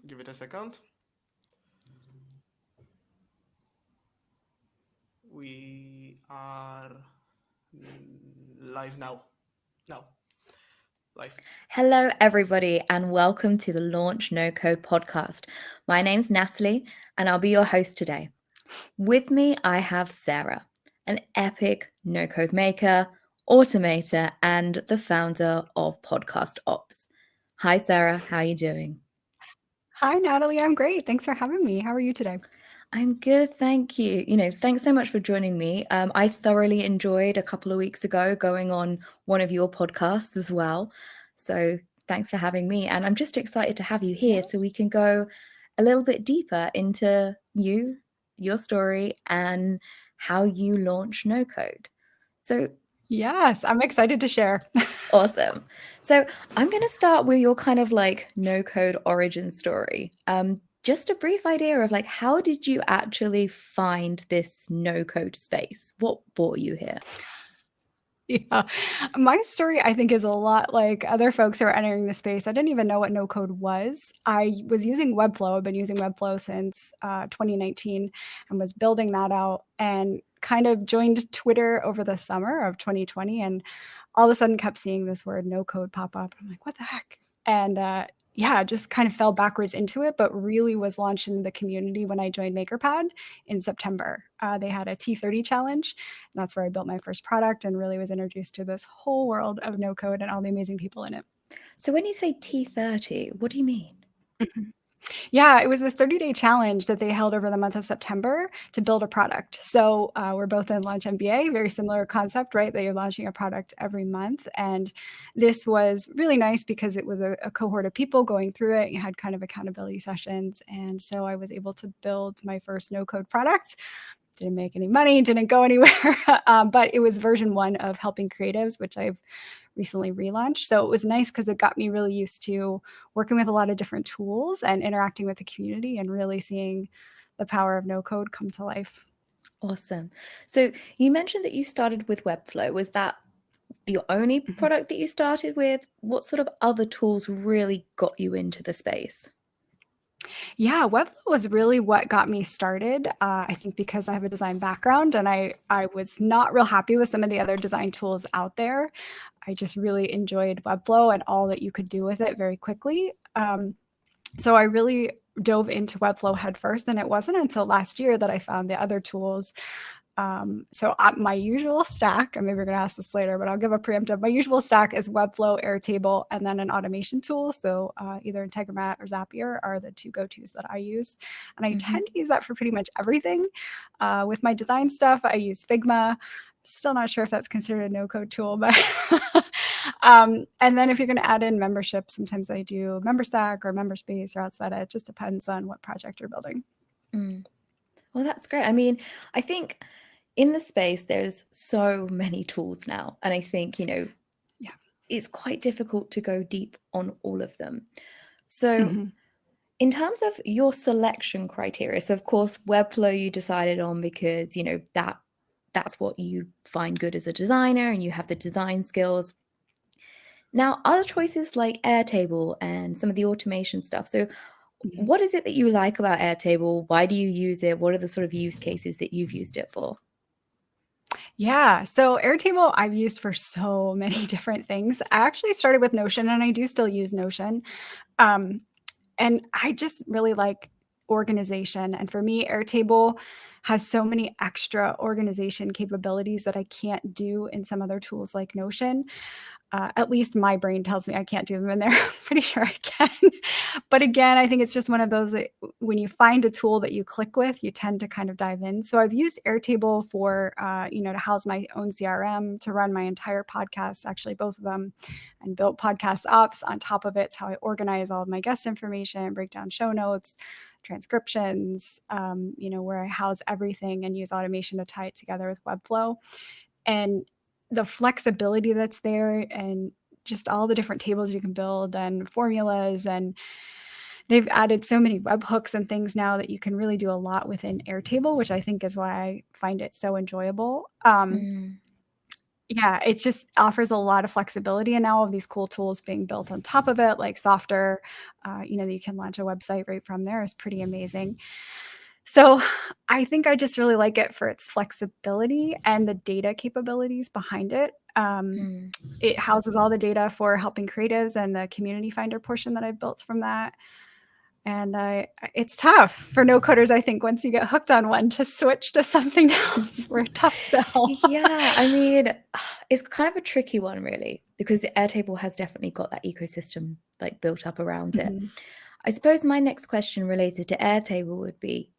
Give it a second. We are live now. Now, live. Hello, everybody, and welcome to the Launch Nocode podcast. My name's Natalie, and I'll be your host today. With me, I have Sara, an epic no-code maker, automator, and the founder of PodcastOps. Hi, Sara. How are you doing? Hi, Natalie. I'm great. Thanks for having me. How are you today? I'm good, thank you. Thanks so much for joining me. I thoroughly enjoyed a couple of weeks ago going on one of your podcasts as well. So thanks for having me. And I'm just excited to have you here so we can go a little bit deeper into you, your story, and how you launch no code. So Yes, I'm excited to share. awesome. So I'm going to start with your kind of like no code origin story. Just a brief idea of like, how did you actually find this no code space? What brought you here? Yeah. My story, I think, is a lot like other folks who are entering the space. I didn't even know what no code was. I was using Webflow. I've been using Webflow since 2019 and was building that out and kind of joined Twitter over the summer of 2020. And all of a sudden kept seeing this word no code pop up. I'm like, what the heck? And yeah, just kind of fell backwards into it, but really was launched in the community when I joined MakerPad in September. They had a T30 challenge, and that's where I built my first product and really was introduced to this whole world of no code and all the amazing people in it. So when you say T30, what do you mean? Mhm. Yeah, it was this 30-day challenge that they held over the month of September to build a product. So we're both in Launch MBA, very similar concept, right? That you're launching a product every month. And this was really nice because it was a cohort of people going through it. You had kind of accountability sessions. And so I was able to build my first no-code product. Didn't make any money, didn't go anywhere, but it was version 1 of Helping Creatives, which I've recently relaunched. So it was nice because it got me really used to working with a lot of different tools and interacting with the community and really seeing the power of no code come to life. Awesome. So you mentioned that you started with Webflow. Was that the only product that you started with? What sort of other tools really got you into the space? Yeah, Webflow was really what got me started. I think because I have a design background and I was not real happy with some of the other design tools out there. I just really enjoyed Webflow and all that you could do with it very quickly. So I really dove into Webflow headfirst, and it wasn't until last year that I found the other tools. My usual stack, and maybe we're going to ask this later, but I'll give a preemptive. My usual stack is Webflow, Airtable, and then an automation tool. So either Integromat or Zapier are the two go-tos that I use. And I tend to use that for pretty much everything. With my design stuff, I use Figma. Still not sure if that's considered a no-code tool, but and then if you're going to add in membership, sometimes I do MemberStack or MemberSpace or Outside. It just depends on what project you're building. Well, that's great. I mean, I think in the space, there's so many tools now. And I think, it's quite difficult to go deep on all of them. So in terms of your selection criteria, so of course, Webflow you decided on because, that's what you find good as a designer and you have the design skills. Now, other choices like Airtable and some of the automation stuff. So what is it that you like about Airtable? Why do you use it? What are the sort of use cases that you've used it for? Yeah, so Airtable I've used for so many different things. I actually started with Notion, and I do still use Notion. And I just really like organization. And for me, Airtable has so many extra organization capabilities that I can't do in some other tools like Notion. At least my brain tells me I can't do them in there. I'm pretty sure I can. But again, I think it's just one of those that when you find a tool that you click with, you tend to kind of dive in. So I've used Airtable for, to house my own CRM, to run my entire podcast, actually both of them, and built PodcastOps on top of it. It's how I organize all of my guest information, break down show notes, transcriptions, where I house everything and use automation to tie it together with Webflow. And the flexibility that's there and just all the different tables you can build and formulas, and they've added so many webhooks and things now that you can really do a lot within Airtable, which I think is why I find it so enjoyable. yeah, it just offers a lot of flexibility, and now all of these cool tools being built on top of it, like Softer, that you can launch a website right from there is pretty amazing. So I think I just really like it for its flexibility and the data capabilities behind it. It houses all the data for helping creatives and the community finder portion that I've built from that. And it's tough for no coders, I think, once you get hooked on one to switch to something else. We're a tough sell. Yeah, I mean, it's kind of a tricky one, really, because the Airtable has definitely got that ecosystem like built up around it. I suppose my next question related to Airtable would be,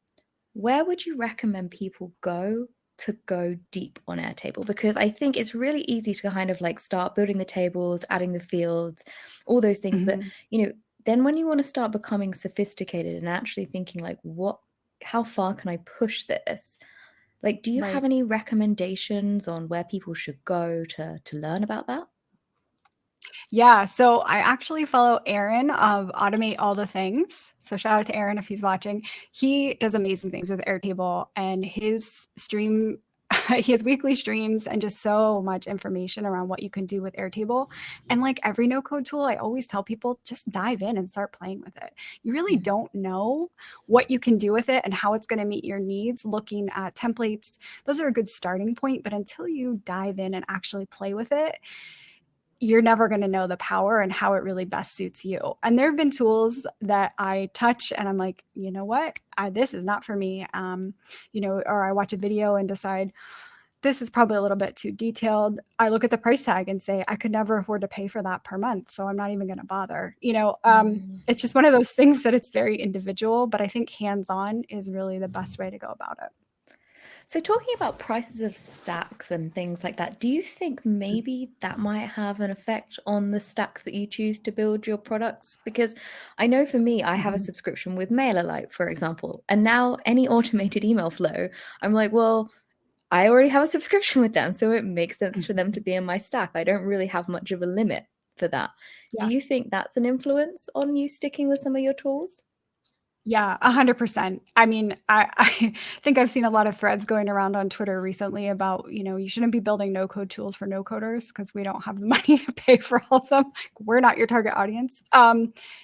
where would you recommend people go to go deep on Airtable? Because I think it's really easy to kind of like start building the tables, adding the fields, all those things. But, then when you want to start becoming sophisticated and actually thinking like, how far can I push this? Like, do you have any recommendations on where people should go to learn about that? Yeah, so I actually follow Aaron of Automate All the Things. So shout out to Aaron if he's watching. He does amazing things with Airtable, and his stream, he has weekly streams and just so much information around what you can do with Airtable. And like every no code tool, I always tell people just dive in and start playing with it. You really don't know what you can do with it and how it's going to meet your needs. Looking at templates, those are a good starting point, but until you dive in and actually play with it, you're never going to know the power and how it really best suits you. And there have been tools that I touch and I'm like, you know what, this is not for me. Or I watch a video and decide this is probably a little bit too detailed. I look at the price tag and say, I could never afford to pay for that per month, so I'm not even going to bother. It's just one of those things that it's very individual, but I think hands-on is really the best way to go about it. So talking about prices of stacks and things like that, do you think maybe that might have an effect on the stacks that you choose to build your products? Because I know for me, I have a subscription with MailerLite, for example, and now any automated email flow, I'm like, well, I already have a subscription with them, so it makes sense for them to be in my stack. I don't really have much of a limit for that. Yeah. Do you think that's an influence on you sticking with some of your tools? Yeah, 100%. I mean, I think I've seen a lot of threads going around on Twitter recently about, you shouldn't be building no code tools for no coders because we don't have the money to pay for all of them. We're not your target audience.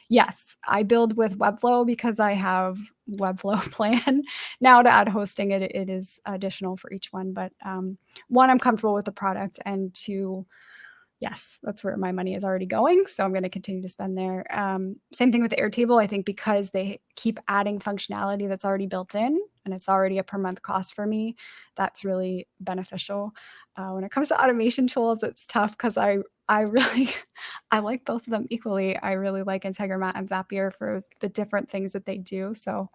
Yes, I build with Webflow because I have Webflow plan. Now to add hosting, it is additional for each one. But one, I'm comfortable with the product, and two, yes, that's where my money is already going. So I'm going to continue to spend there. Same thing with Airtable. I think because they keep adding functionality that's already built in and it's already a per month cost for me, that's really beneficial. When it comes to automation tools, it's tough because I like both of them equally. I really like Integromat and Zapier for the different things that they do. So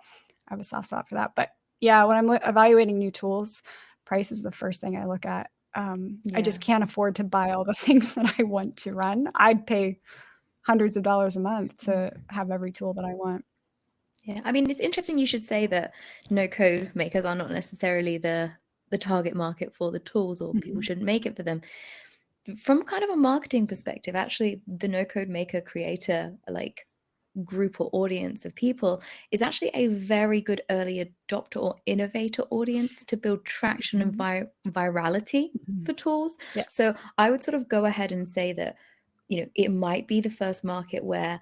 I have a soft spot for that. But yeah, when I'm evaluating new tools, price is the first thing I look at. I just can't afford to buy all the things that I want to run. I'd pay hundreds of dollars a month to have every tool that I want. Yeah, I mean, it's interesting you should say that no code makers are not necessarily the target market for the tools, or people shouldn't make it for them. From kind of a marketing perspective, actually, the no code maker creator group or audience of people is actually a very good early adopter or innovator audience to build traction and virality for tools. Yes. So I would sort of go ahead and say that, it might be the first market where,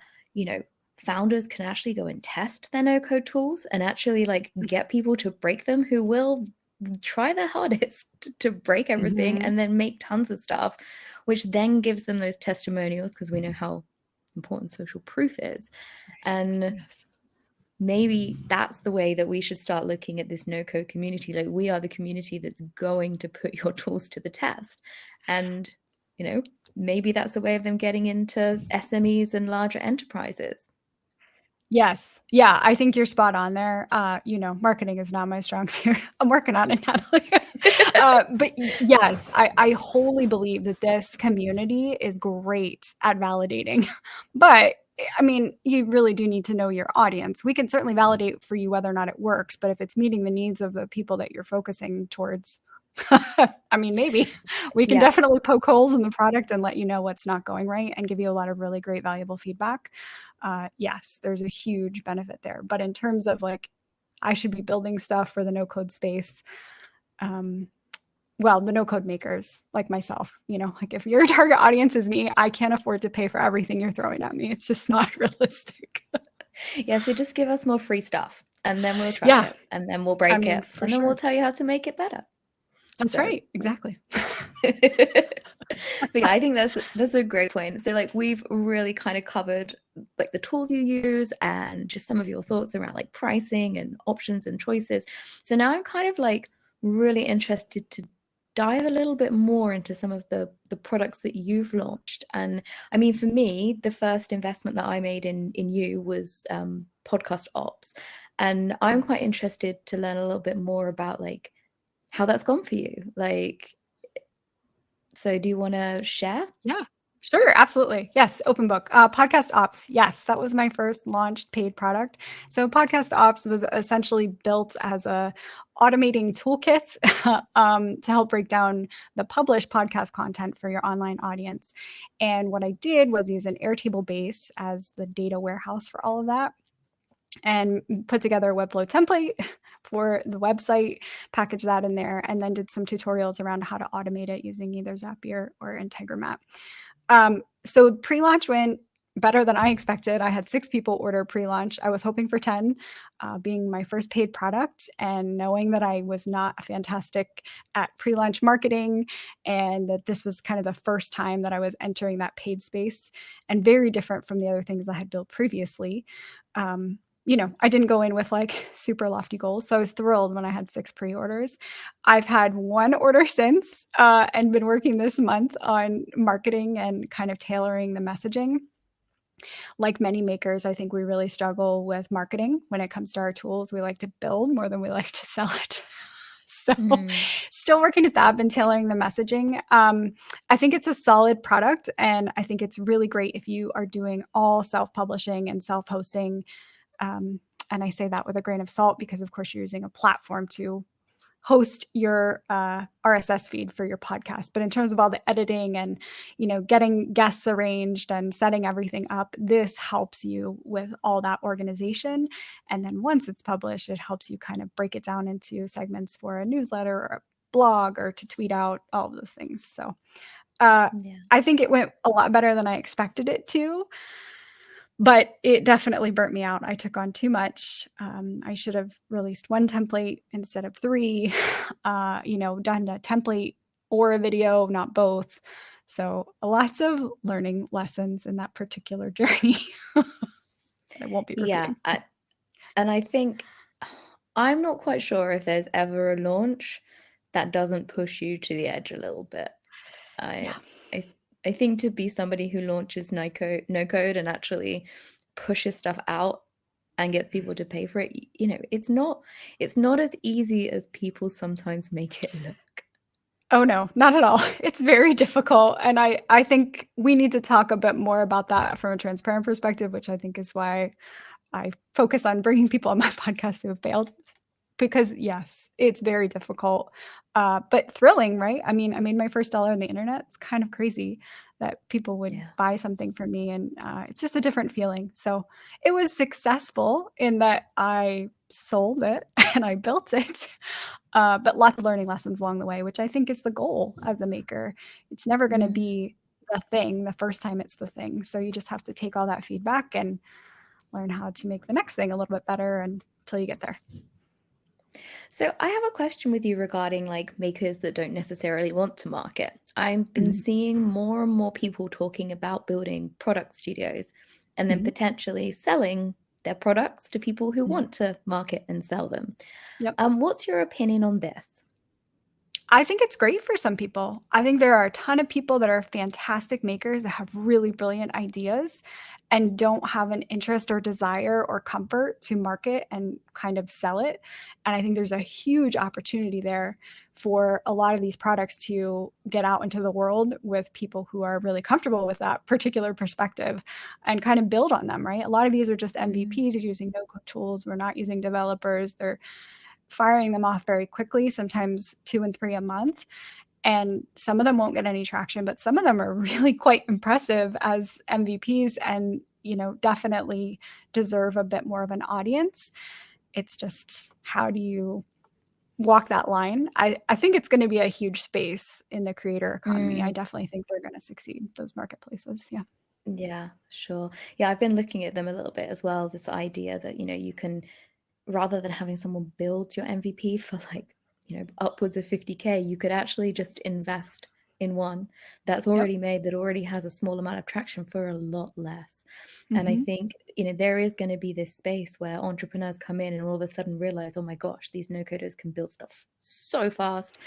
founders can actually go and test their no code tools and actually get people to break them, who will try their hardest to break everything and then make tons of stuff, which then gives them those testimonials, because we know how important social proof is. And maybe that's the way that we should start looking at this no code community. Like, we are the community that's going to put your tools to the test. And, maybe that's a way of them getting into SMEs and larger enterprises. Yes. Yeah, I think you're spot on there. Marketing is not my strong suit. I'm working on it, Natalie. But yes, I wholly believe that this community is great at validating. But I mean, you really do need to know your audience. We can certainly validate for you whether or not it works, but if it's meeting the needs of the people that you're focusing towards, I mean, maybe we can definitely poke holes in the product and let you know what's not going right and give you a lot of really great, valuable feedback. Yes, there's a huge benefit there. But in terms of I should be building stuff for the no code space, well, the no-code makers like myself, like if your target audience is me, I can't afford to pay for everything you're throwing at me. It's just not realistic. Yeah, so just give us more free stuff and then we'll try it and then we'll break it for and then we'll tell you how to make it better. That's right. Exactly. But yeah, I think that's a great point. So like we've really kind of covered like the tools you use and just some of your thoughts around like pricing and options and choices. So now I'm kind of like really interested to dive a little bit more into some of the products that you've launched. And I mean, for me, the first investment that I made in you was PodcastOps. And I'm quite interested to learn a little bit more about like how that's gone for you. Like, so do you want to share? Yeah, sure. Absolutely. Yes. Open book. PodcastOps. Yes. That was my first launched paid product. So PodcastOps was essentially built as a automating toolkit to help break down the published podcast content for your online audience. And what I did was use an Airtable base as the data warehouse for all of that and put together a Webflow template for the website, package that in there, and then did some tutorials around how to automate it using either Zapier or Integromat. So pre-launch went better than I expected. I had 6 people order pre-launch. I was hoping for 10, being my first paid product and knowing that I was not fantastic at pre-launch marketing and that this was kind of the first time that I was entering that paid space and very different from the other things I had built previously. I didn't go in with like super lofty goals. So I was thrilled when I had 6 pre-orders. I've had 1 order since and been working this month on marketing and kind of tailoring the messaging. Like many makers, I think we really struggle with marketing when it comes to our tools. We like to build more than we like to sell it. So still working at that, been tailoring the messaging. I think it's a solid product. And I think it's really great if you are doing all self-publishing and self-hosting. And I say that with a grain of salt because, of course, you're using a platform to host your RSS feed for your podcast. But in terms of all the editing and, getting guests arranged and setting everything up, this helps you with all that organization. And then once it's published, it helps you kind of break it down into segments for a newsletter or a blog or to tweet out, all of those things. So I think it went a lot better than I expected it to. But it definitely burnt me out. I took on too much. I should have released 1 template instead of 3, done a template or a video, not both. So lots of learning lessons in that particular journey. I won't be repeating. Yeah. And I think I'm not quite sure if there's ever a launch that doesn't push you to the edge a little bit. I think to be somebody who launches no code and actually pushes stuff out and gets people to pay for it, it's not as easy as people sometimes make it look. Oh, no, not at all. It's very difficult. And I think we need to talk a bit more about that from a transparent perspective, which I think is why I focus on bringing people on my podcast who have failed. Because yes, it's very difficult, but thrilling, right? I mean, I made my first dollar on the internet. It's kind of crazy that people would buy something from me, and it's just a different feeling. So it was successful in that I sold it and I built it, but lots of learning lessons along the way, which I think is the goal as a maker. It's never going to be the thing the first time it's the thing. So you just have to take all that feedback and learn how to make the next thing a little bit better until you get there. So I have a question with you regarding like makers that don't necessarily want to market. I've been seeing more and more people talking about building product studios and then potentially selling their products to people who want to market and sell them. Yep. What's your opinion on this? I think it's great for some people. I think there are a ton of people that are fantastic makers that have really brilliant ideas and don't have an interest or desire or comfort to market and kind of sell it. And I think there's a huge opportunity there for a lot of these products to get out into the world with people who are really comfortable with that particular perspective and kind of build on them, right? A lot of these are just MVPs. You're using no-code tools. We're not using developers. They're firing them off very quickly, sometimes 2 and 3 a month. And some of them won't get any traction, but some of them are really quite impressive as MVPs and, definitely deserve a bit more of an audience. It's just, how do you walk that line. I think it's going to be a huge space in the creator economy. I definitely think they're going to succeed, those marketplaces. Yeah. Yeah, sure. Yeah, I've been looking at them a little bit as well. This idea that, you can, rather than having someone build your MVP for like, upwards of 50K, you could actually just invest in one that's Yep. already made, that already has a small amount of traction for a lot less. And I think, there is going to be this space where entrepreneurs come in and all of a sudden realize, oh my gosh, these no coders can build stuff so fast.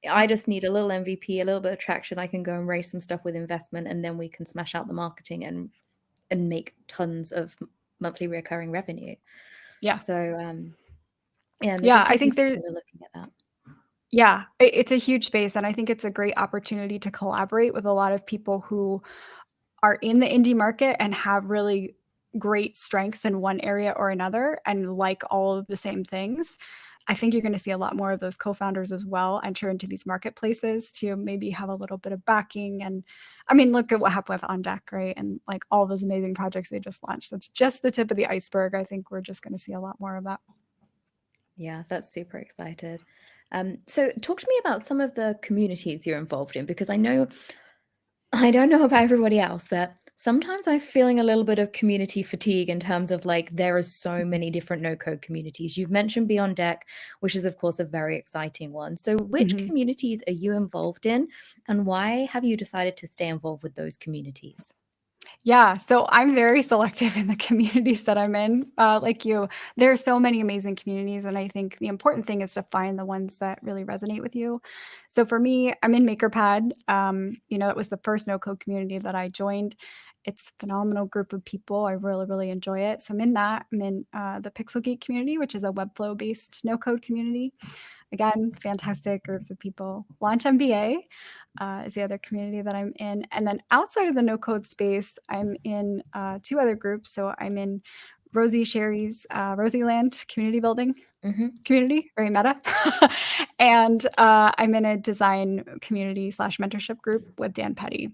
I just need a little MVP, a little bit of traction. I can go and raise some stuff with investment, and then we can smash out the marketing and make tons of monthly recurring revenue. Yeah. So there's Yeah, a few I think people that are looking at that. Yeah, it's a huge space, and I think it's a great opportunity to collaborate with a lot of people who are in the indie market and have really great strengths in one area or another and like all of the same things. I think you're going to see a lot more of those co-founders as well enter into these marketplaces to maybe have a little bit of backing. And I mean, look at what happened with On Deck, right? And like all those amazing projects they just launched. That's just the tip of the iceberg. I think we're just going to see a lot more of that. Yeah, that's super excited. So talk to me about some of the communities you're involved in, because I don't know about everybody else, but sometimes I'm feeling a little bit of community fatigue in terms of like, there are so many different no-code communities. You've mentioned Beyond Deck, which is of course a very exciting one. So which communities are you involved in, and why have you decided to stay involved with those communities? Yeah, so I'm very selective in the communities that I'm in. Like you, there are so many amazing communities, and I think the important thing is to find the ones that really resonate with you. So for me, I'm in MakerPad. It was the first no-code community that I joined. It's a phenomenal group of people. I really, really enjoy it. So I'm in that. I'm in the Pixel Geek community, which is a Webflow-based no-code community. Again, fantastic groups of people. Launch MBA is the other community that I'm in. And then outside of the no-code space, I'm in two other groups. So I'm in Rosie Sherry's Rosieland community building community, very meta. And I'm in a design community / mentorship group with Dan Petty.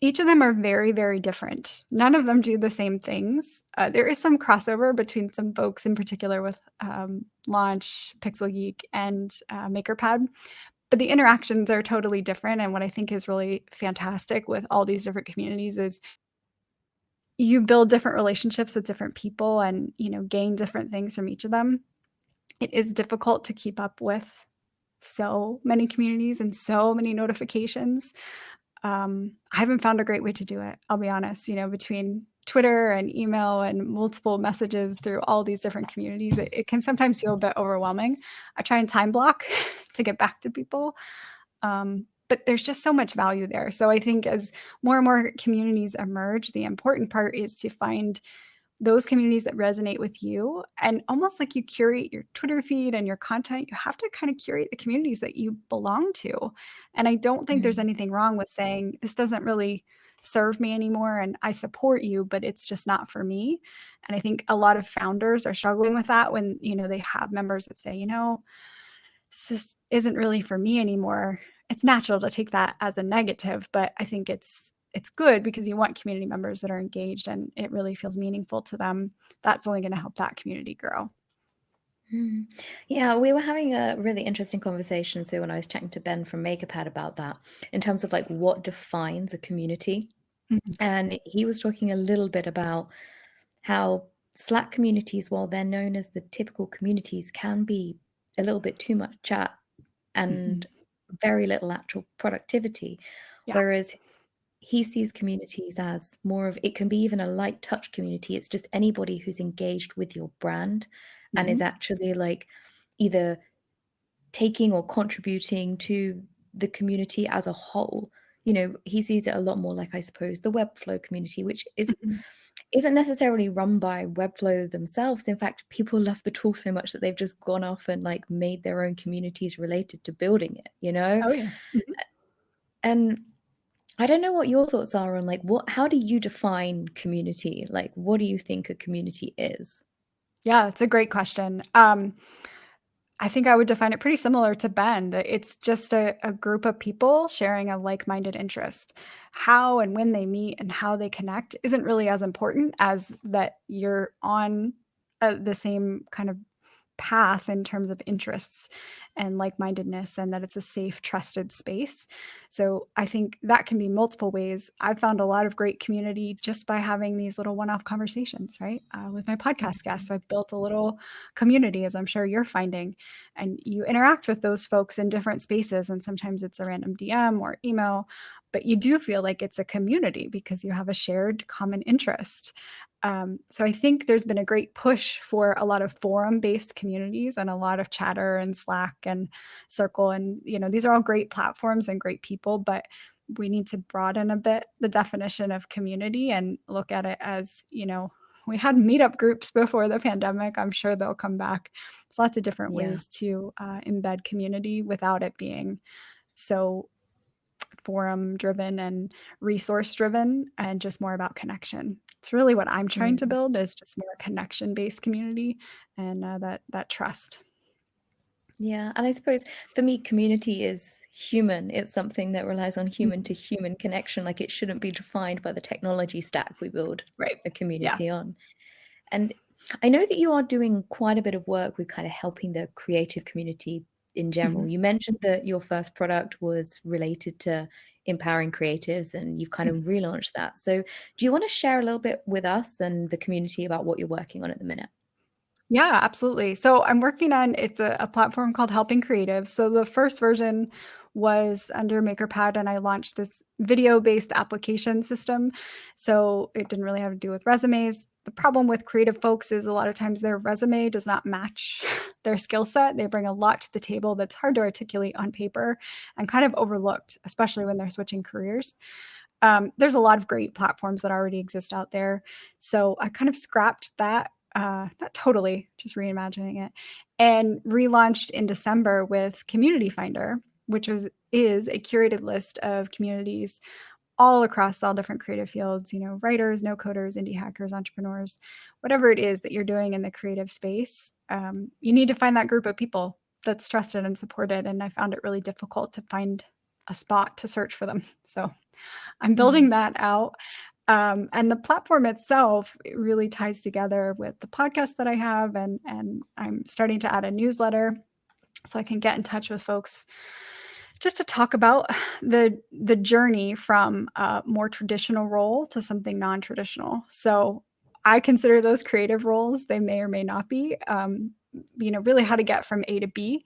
Each of them are very, very different. None of them do the same things. There is some crossover between some folks in particular with Launch, Pixel Geek, and MakerPad. But the interactions are totally different. And what I think is really fantastic with all these different communities is you build different relationships with different people and, gain different things from each of them. It is difficult to keep up with so many communities and so many notifications. I haven't found a great way to do it. I'll be honest, between Twitter and email and multiple messages through all these different communities, it can sometimes feel a bit overwhelming. I try and time block to get back to people. But there's just so much value there. So I think as more and more communities emerge, the important part is to find those communities that resonate with you, and almost like you curate your Twitter feed and your content, you have to kind of curate the communities that you belong to. And I don't think there's anything wrong with saying this doesn't really serve me anymore and I support you, but it's just not for me. And I think a lot of founders are struggling with that when, they have members that say, this just isn't really for me anymore. It's natural to take that as a negative, but I think it's good because you want community members that are engaged and it really feels meaningful to them. That's only going to help that community grow. Yeah, we were having a really interesting conversation too when I was chatting to Ben from MakerPad about that, in terms of like what defines a community. And he was talking a little bit about how Slack communities, while they're known as the typical communities, can be a little bit too much chat and very little actual productivity. Yeah. Whereas he sees communities as more of, it can be even a light touch community. It's just anybody who's engaged with your brand and is actually like either taking or contributing to the community as a whole. He sees it a lot more like, I suppose, the Webflow community, which isn't necessarily run by Webflow themselves. In fact, people love the tool so much that they've just gone off and like made their own communities related to building it, Oh yeah. And I don't know what your thoughts are on like how do you define community? Like, what do you think a community is? Yeah, it's a great question. I think I would define it pretty similar to Ben, that it's just a group of people sharing a like-minded interest. How and when they meet and how they connect isn't really as important as that you're on the same kind of path in terms of interests and like-mindedness, and that it's a safe, trusted space. So I think that can be multiple ways. I've found a lot of great community just by having these little one-off conversations, right? With my podcast guests, I've built a little community, as I'm sure you're finding, and you interact with those folks in different spaces. And sometimes it's a random DM or email, but you do feel like it's a community because you have a shared common interest. So I think there's been a great push for a lot of forum-based communities and a lot of Chatter and Slack and Circle. And, these are all great platforms and great people, but we need to broaden a bit the definition of community and look at it as, we had meetup groups before the pandemic. I'm sure they'll come back. There's lots of different ways to embed community without it being so forum driven and resource driven and just more about connection. It's really what I'm trying to build, is just more connection based community and that trust. Yeah. And I suppose for me, community is human. It's something that relies on human to human connection. Like, it shouldn't be defined by the technology stack we build a community on. And I know that you are doing quite a bit of work with kind of helping the creative community in general. You mentioned that your first product was related to empowering creatives, and you've kind of relaunched that. So do you want to share a little bit with us and the community about what you're working on at the minute? Yeah, absolutely. So I'm working on, it's a platform called Helping Creatives. So the first version was under MakerPad, and I launched this video-based application system. So it didn't really have to do with resumes. The problem with creative folks is a lot of times their resume does not match their skill set. They bring a lot to the table that's hard to articulate on paper and kind of overlooked, especially when they're switching careers. There's a lot of great platforms that already exist out there. So I kind of scrapped that. Not totally, just reimagining it, and relaunched in December with Community Finder, which is a curated list of communities all across all different creative fields, writers, no coders, indie hackers, entrepreneurs, whatever it is that you're doing in the creative space. You need to find that group of people that's trusted and supported. And I found it really difficult to find a spot to search for them. So I'm building that out. And the platform itself, it really ties together with the podcast that I have, and I'm starting to add a newsletter so I can get in touch with folks just to talk about the journey from a more traditional role to something non-traditional. So I consider those creative roles. They may or may not be, really how to get from A to B.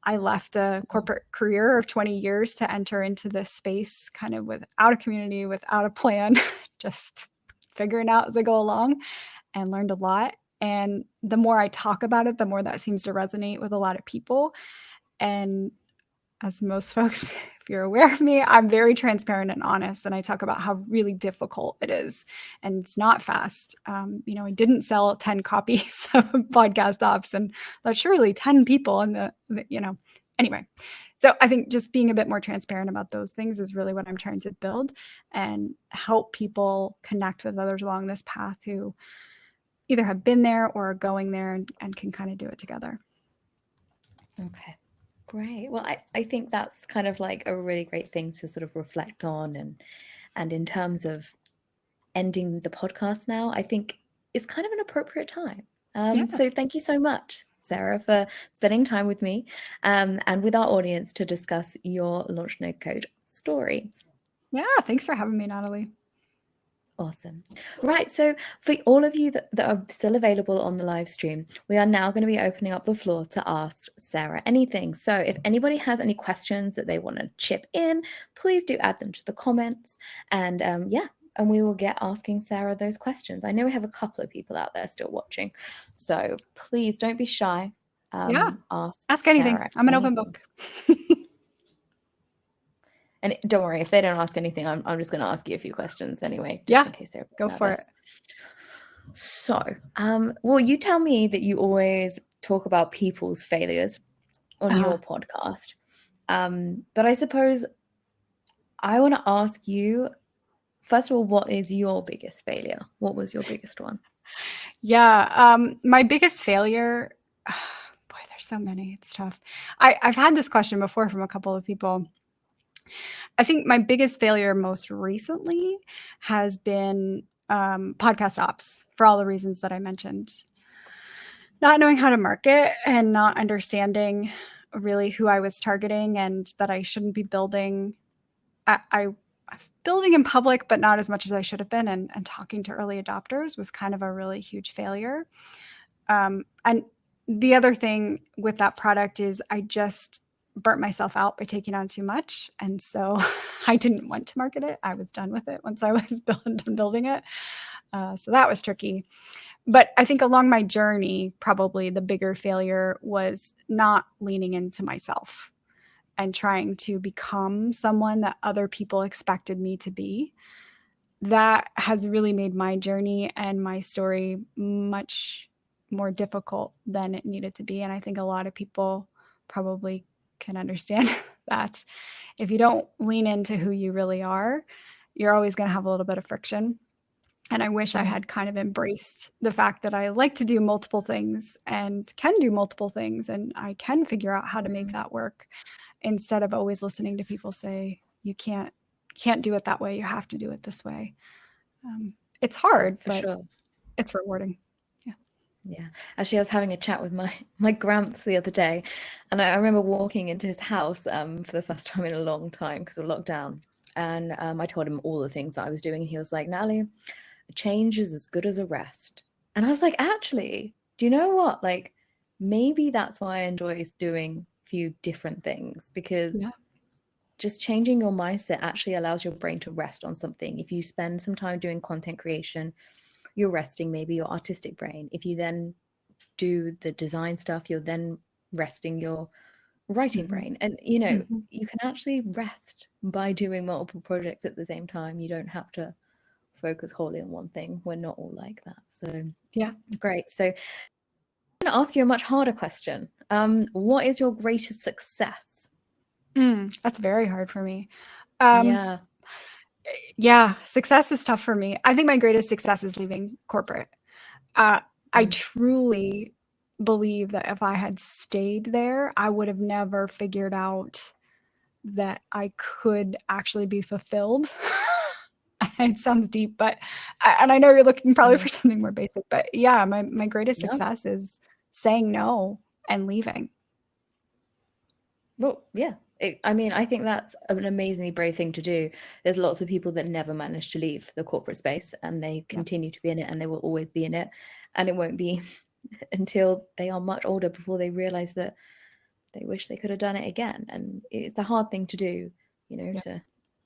I left a corporate career of 20 years to enter into this space kind of without a community, without a plan, just figuring out as I go along, and learned a lot. And the more I talk about it, the more that seems to resonate with a lot of people. And as most folks, if you're aware of me, I'm very transparent and honest. And I talk about how really difficult it is. And it's not fast. I didn't sell 10 copies of PodcastOps, and that's surely 10 people in the anyway. So I think just being a bit more transparent about those things is really what I'm trying to build, and help people connect with others along this path who either have been there or are going there, and can kind of do it together. Okay. Great. Well, I think that's kind of like a really great thing to sort of reflect on, and in terms of ending the podcast now, I think it's kind of an appropriate time. So thank you so much, Sara, for spending time with me and with our audience to discuss your Launch Nocode story. Yeah, thanks for having me, Natalie. Awesome. Right. So for all of you that are still available on the live stream, we are now going to be opening up the floor to ask Sara anything. So if anybody has any questions that they want to chip in, please do add them to the comments. And and we will get asking Sara those questions. I know we have a couple of people out there still watching, so please don't be shy. Ask anything. Sara I'm an open book. And don't worry, if they don't ask anything, I'm just going to ask you a few questions anyway, just in case they're go nervous. for it. So, well, you tell me that you always talk about people's failures on your podcast. But I suppose I want to ask you, first of all, what is your biggest failure? What was your biggest one? Yeah, my biggest failure, boy, there's so many. It's tough. I've had this question before from a couple of people. I think my biggest failure most recently has been PodcastOps, for all the reasons that I mentioned. not knowing how to market and not understanding really who I was targeting and that I shouldn't be building. I was building in public, but not as much as I should have been. And talking to early adopters was kind of a really huge failure. And the other thing with that product is I just burnt myself out by taking on too much. And so I didn't want to market it. I was done with it once I was done building it. So that was tricky. But I think along my journey, probably the bigger failure was not leaning into myself and trying to become someone that other people expected me to be. That has really made my journey and my story much more difficult than it needed to be. And I think a lot of people probably can understand that if you don't lean into who you really are, you're always going to have a little bit of friction. And I wish I had kind of embraced the fact that I like to do multiple things and can do multiple things, and I can figure out how to make that work, instead of always listening to people say, you can't do it that way. You have to do it this way. It's hard, For but sure. it's rewarding. Yeah. Actually, I was having a chat with my gramps the other day, and I remember walking into his house for the first time in a long time because of lockdown. And I told him all the things that I was doing, and he was like, Natalie, a change is as good as a rest. And I was like, actually, do you know what? Like, maybe that's why I enjoy doing a few different things, because just changing your mindset actually allows your brain to rest on something. If you spend some time doing content creation, you're resting maybe your artistic brain. If you then do the design stuff, you're then resting your writing brain. And you know, you can actually rest by doing multiple projects at the same time. You don't have to focus wholly on one thing. We're not all like that. So Yeah. Great. So I'm going to ask you a much harder question. What is your greatest success? That's very hard for me. Yeah, success is tough for me. I think my greatest success is leaving corporate. I truly believe that if I had stayed there, I would have never figured out that I could actually be fulfilled. It sounds deep, but and I know you're looking probably for something more basic, but yeah, my greatest success is saying no and leaving. Well, yeah. I mean, I think that's an amazingly brave thing to do. There's lots of people that never manage to leave the corporate space, and they continue to be in it, and they will always be in it. And it won't be until they are much older before they realize that they wish they could have done it again. And it's a hard thing to do, you know,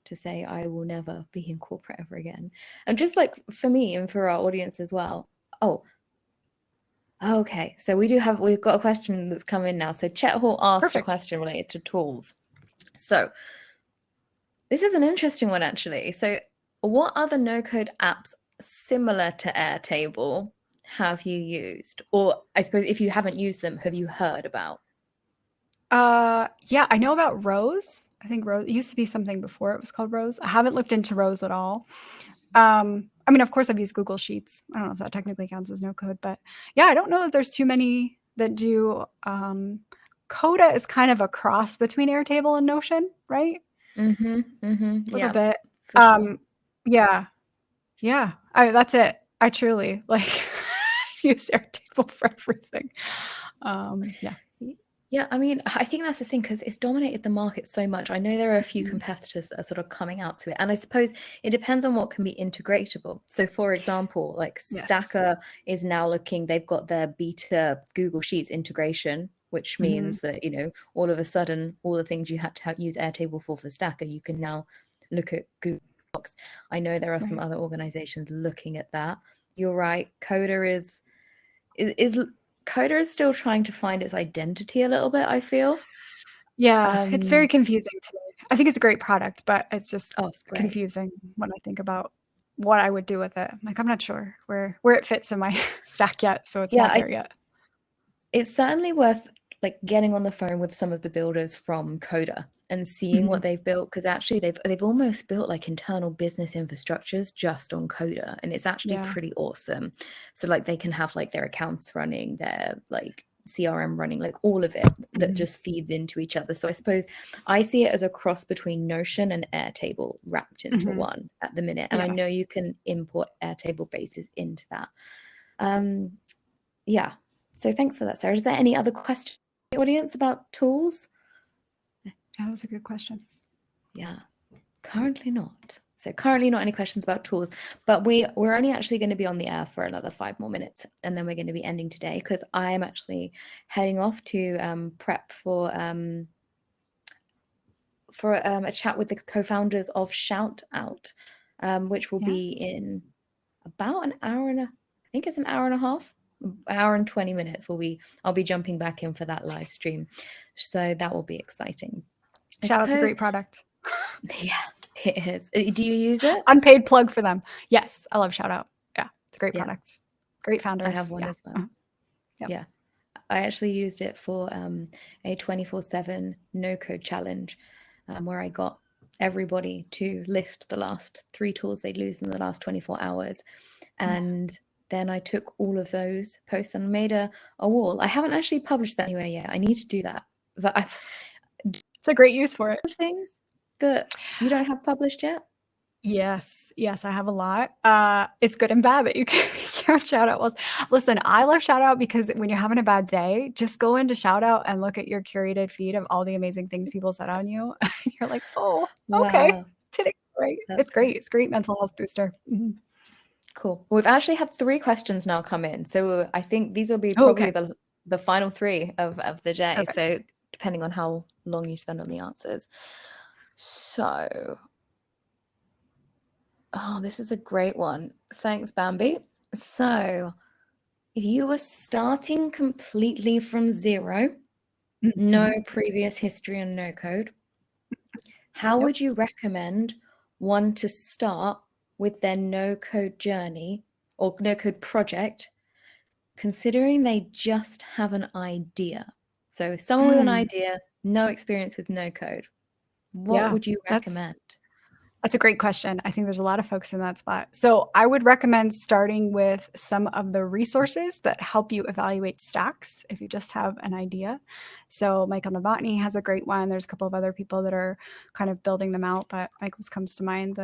to say, I will never be in corporate ever again. And just like for me and for our audience as well. Oh, okay. So we've got a question that's come in now. So Chet Hall asked a question related to tools. So this is an interesting one, actually. So what other no-code apps similar to Airtable have you used? Or I suppose if you haven't used them, have you heard about? Yeah, I know about Rose. I think Rose, it used to be something before it was called Rose. I haven't looked into Rose at all. I mean, of course I've used Google Sheets. I don't know if that technically counts as no code, but yeah, I don't know that there's too many that do. Coda is kind of a cross between Airtable and Notion, right? A little bit. Sure. Yeah. That's it. I truly use Airtable for everything. Yeah, I mean, I think that's the thing, because it's dominated the market so much. I know there are a few competitors that are sort of coming out to it, and I suppose it depends on what can be integratable. So for example, like Stacker is now they've got their beta Google Sheets integration, which means that, you know, all of a sudden, all the things you had to use Airtable for Stacker, you can now look at Google Docs. I know there are some other organizations looking at that. You're right. Coda is still trying to find its identity a little bit, I feel. Yeah, it's very confusing to me. I think it's a great product, but it's just confusing when I think about what I would do with it. Like, I'm not sure where it fits in my stack yet, so it's not there yet. It's certainly worth getting on the phone with some of the builders from Coda and seeing what they've built, because actually they've almost built internal business infrastructures just on Coda, and it's actually pretty awesome. So they can have their accounts running, their CRM running, all of it that just feeds into each other. So I suppose I see it as a cross between Notion and Airtable wrapped into one at the minute. And I know you can import Airtable bases into that. So thanks for that, Sarah. Is there any other questions from the audience about tools? That was a good question. Yeah, currently not. So currently not any questions about tools, but we're only actually going to be on the air for another 5 more minutes, and then we're going to be ending today because I am actually heading off to prep for a chat with the co-founders of Shout Out, which will be in about an hour and I think it's an hour and a half, an hour and 20 minutes. I'll be jumping back in for that live stream, so that will be exciting. Shout Out's a great product. Yeah, it is. Do you use it? Unpaid plug for them. Yes, I love Shout Out. Yeah, it's a great product. Great founders. I have one as well. Yeah, I actually used it for a 24/7 Nocode challenge where I got everybody to list the last 3 tools they'd used in the last 24 hours. And then I took all of those posts and made a wall. I haven't actually published that anywhere yet. I need to do that. But it's a great use for it. Things that you don't have published yet? Yes, I have a lot. It's good and bad that you can count Shout Out. Listen, I love Shout Out because when you're having a bad day, just go into Shout Out and look at your curated feed of all the amazing things people said on you. You're like, oh, okay, today's great. It's great. It's a great mental health booster. Mm-hmm. Cool. We've actually had 3 questions now come in, so I think these will be probably the final 3 of the day. Perfect. So depending on how long you spend on the answers. So, this is a great one. Thanks, Bambi. So, if you were starting completely from zero, no previous history on Nocode, how would you recommend one to start with their no-code journey or no-code project, considering they just have an idea? So someone with an idea, no experience with no-code, what would you recommend? That's a great question. I think there's a lot of folks in that spot. So I would recommend starting with some of the resources that help you evaluate stacks if you just have an idea. So Michael Novotny has a great one. There's a couple of other people that are kind of building them out, but Michael's comes to mind.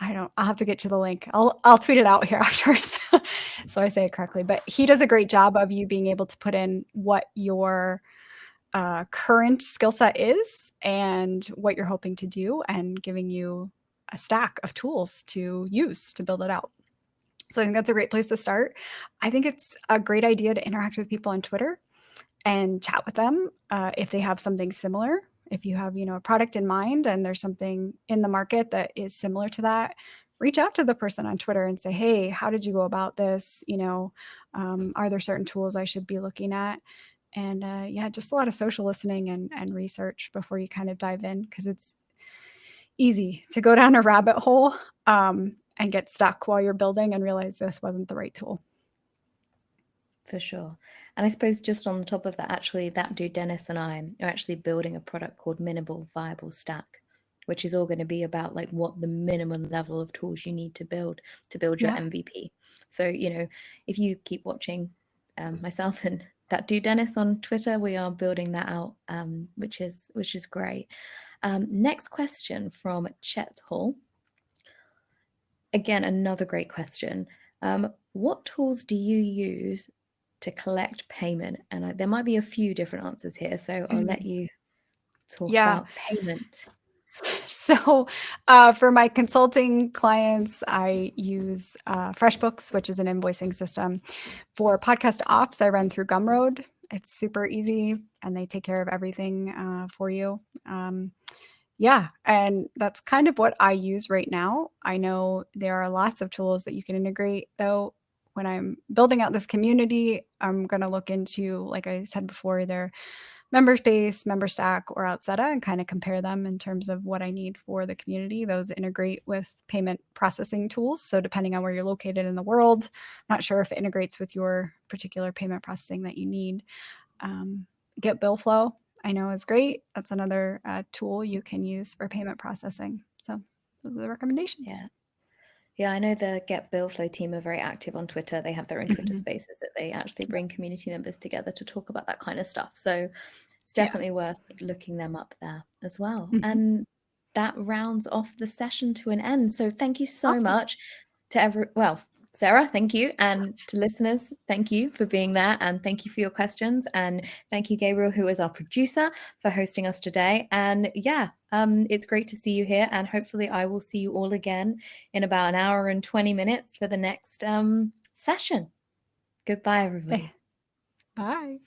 I'll have to get you the link. I'll tweet it out here afterwards so I say it correctly. But he does a great job of you being able to put in what your current skill set is and what you're hoping to do and giving you a stack of tools to use to build it out. So I think that's a great place to start. I think it's a great idea to interact with people on Twitter and chat with them if they have something similar. If you have, a product in mind and there's something in the market that is similar to that, reach out to the person on Twitter and say, hey, how did you go about this? Are there certain tools I should be looking at? And just a lot of social listening and research before you kind of dive in, because it's easy to go down a rabbit hole and get stuck while you're building and realize this wasn't the right tool. For sure. And I suppose just on the top of that, actually, that dude, Dennis, and I are actually building a product called Minimal Viable Stack, which is all going to be about like what the minimum level of tools you need to build your MVP. So, if you keep watching myself and that dude, Dennis, on Twitter, we are building that out, which is great. Next question from Chet Hall. Again, another great question. What tools do you use to collect payment? And there might be a few different answers here, so I'll let you talk about payment. So for my consulting clients, I use FreshBooks, which is an invoicing system. For PodcastOps, I run through Gumroad. It's super easy, and they take care of everything for you. And that's kind of what I use right now. I know there are lots of tools that you can integrate, though. When I'm building out this community, I'm going to look into, like I said before, their MemberSpace, MemberStack, or Outseta and kind of compare them in terms of what I need for the community. Those integrate with payment processing tools. So depending on where you're located in the world, I'm not sure if it integrates with your particular payment processing that you need. Get Bill Flow, I know, is great. That's another tool you can use for payment processing. So those are the recommendations. Yeah, I know the Get Bill Flow team are very active on Twitter. They have their own Twitter spaces that they actually bring community members together to talk about that kind of stuff. So it's definitely worth looking them up there as well. And that rounds off the session to an end. So thank you so much to Sarah, thank you. And to listeners, thank you for being there. And thank you for your questions. And thank you, Gabriel, who is our producer, for hosting us today. And yeah, it's great to see you here. And hopefully I will see you all again in about an hour and 20 minutes for the next session. Goodbye, everybody. Bye.